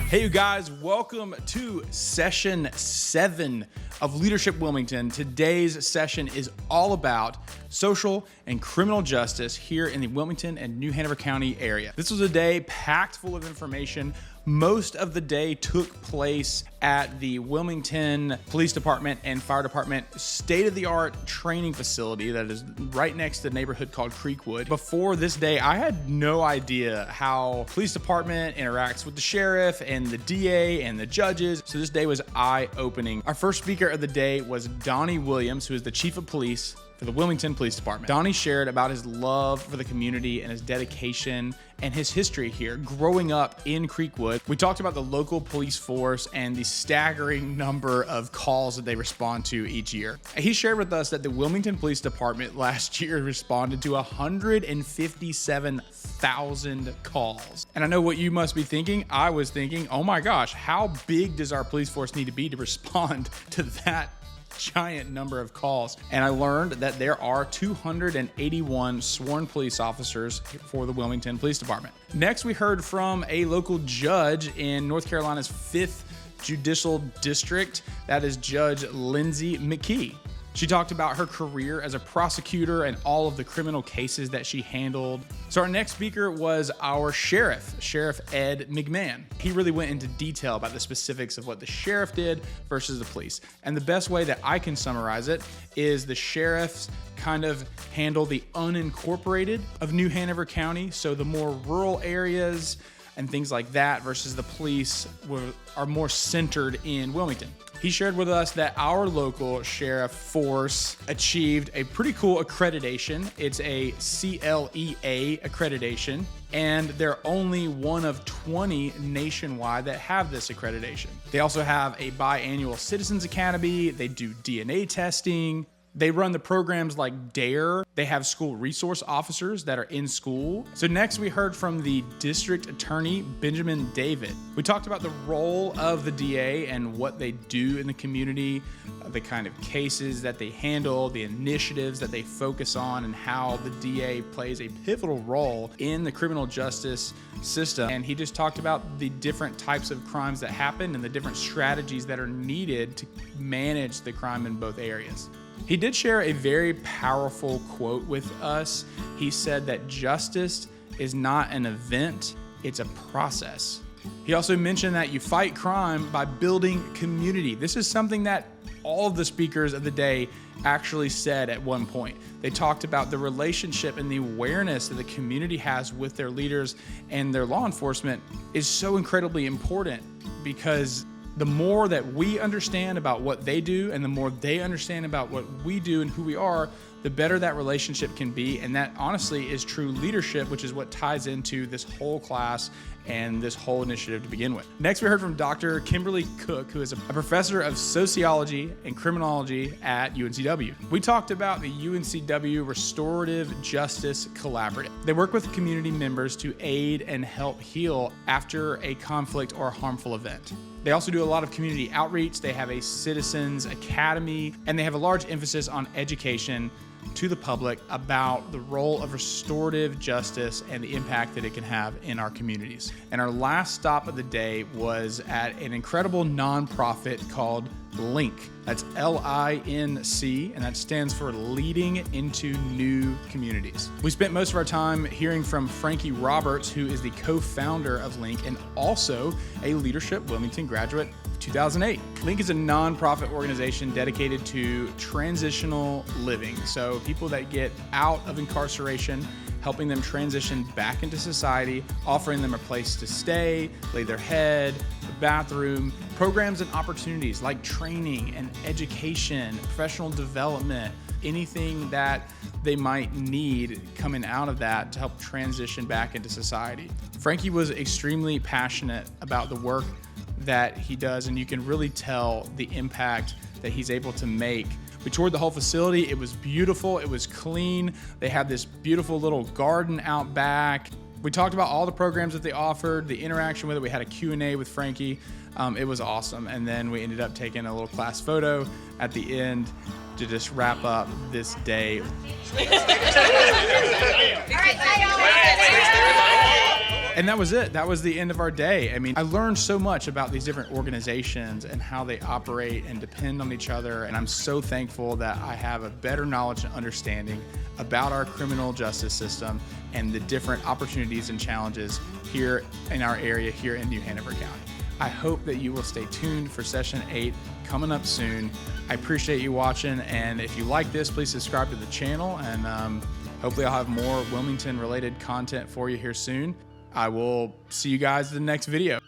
Hey, you guys, welcome to session 7 of Leadership Wilmington. Today's session is all about social and criminal justice here in the Wilmington and New Hanover County area. This was a day packed full of information. Most of the day took place at the Wilmington Police Department and Fire Department state-of-the-art training facility that is right next to the neighborhood called Creekwood. Before this day, I had no idea how police department interacts with the sheriff and the DA and the judges, so this day was eye-opening. Our first speaker of the day was Donnie Williams, who is the chief of police for the Wilmington Police Department. Donnie shared about his love for the community and his dedication and his history here growing up in Creekwood. We talked about the local police force and the staggering number of calls that they respond to each year. He shared with us that the Wilmington Police Department last year responded to 157,000 calls. And I know what you must be thinking. I was thinking, oh my gosh, how big does our police force need to be to respond to that giant number of calls? And I learned that there are 281 sworn police officers for the Wilmington Police Department. Next, we heard from a local judge in North Carolina's 5th Judicial District. That is Judge Lindsay McKee. She talked about her career as a prosecutor and all of the criminal cases that she handled. So our next speaker was our sheriff, Sheriff Ed McMahon. He really went into detail about the specifics of what the sheriff did versus the police. And the best way that I can summarize it is the sheriffs kind of handle the unincorporated of New Hanover County, so the more rural areas and things like that, versus the police are more centered in Wilmington. He shared with us that our local sheriff force achieved a pretty cool accreditation. It's a CLEA accreditation, and they're only one of 20 nationwide that have this accreditation. They also have a biannual Citizens Academy. They do DNA testing. They run the programs like DARE. They have school resource officers that are in school. So next we heard from the district attorney, Benjamin David. We talked about the role of the DA and what they do in the community, the kind of cases that they handle, the initiatives that they focus on, and how the DA plays a pivotal role in the criminal justice system. And he just talked about the different types of crimes that happen and the different strategies that are needed to manage the crime in both areas. He did share a very powerful quote with us. He said that justice is not an event, it's a process. He also mentioned that you fight crime by building community. This is something that all of the speakers of the day actually said at one point. They talked about the relationship and the awareness that the community has with their leaders and their law enforcement is so incredibly important, because the more that we understand about what they do and the more they understand about what we do and who we are, the better that relationship can be. And that honestly is true leadership, which is what ties into this whole class and this whole initiative to begin with. Next, we heard from Dr. Kimberly Cook, who is a professor of sociology and criminology at UNCW. We talked about the UNCW Restorative Justice Collaborative. They work with community members to aid and help heal after a conflict or a harmful event. They also do a lot of community outreach. They have a Citizens Academy, and they have a large emphasis on education to the public about the role of restorative justice and the impact that it can have in our communities. And our last stop of the day was at an incredible nonprofit called LINC. That's LINC, and that stands for Leading into New Communities. We spent most of our time hearing from Frankie Roberts, who is the co-founder of LINC and also a Leadership Wilmington graduate of 2008. LINC is a nonprofit organization dedicated to transitional living. So people that get out of incarceration, helping them transition back into society, offering them a place to stay, lay their head, a bathroom, programs and opportunities like training and education, professional development, anything that they might need coming out of that to help transition back into society. Frankie was extremely passionate about the work that he does, and you can really tell the impact that he's able to make. We toured the whole facility. It was beautiful. It was clean. They had this beautiful little garden out back. We talked about all the programs that they offered, the interaction with it. We had a Q&A with Frankie. It was awesome. And then we ended up taking a little class photo at the end to just wrap up this day. All right, bye, y'all. And that was it. That was the end of our day. I mean, I learned so much about these different organizations and how they operate and depend on each other. And I'm so thankful that I have a better knowledge and understanding about our criminal justice system and the different opportunities and challenges here in our area, here in New Hanover County. I hope that you will stay tuned for session 8 coming up soon. I appreciate you watching. And if you like this, please subscribe to the channel. And hopefully I'll have more Wilmington related content for you here soon. I will see you guys in the next video.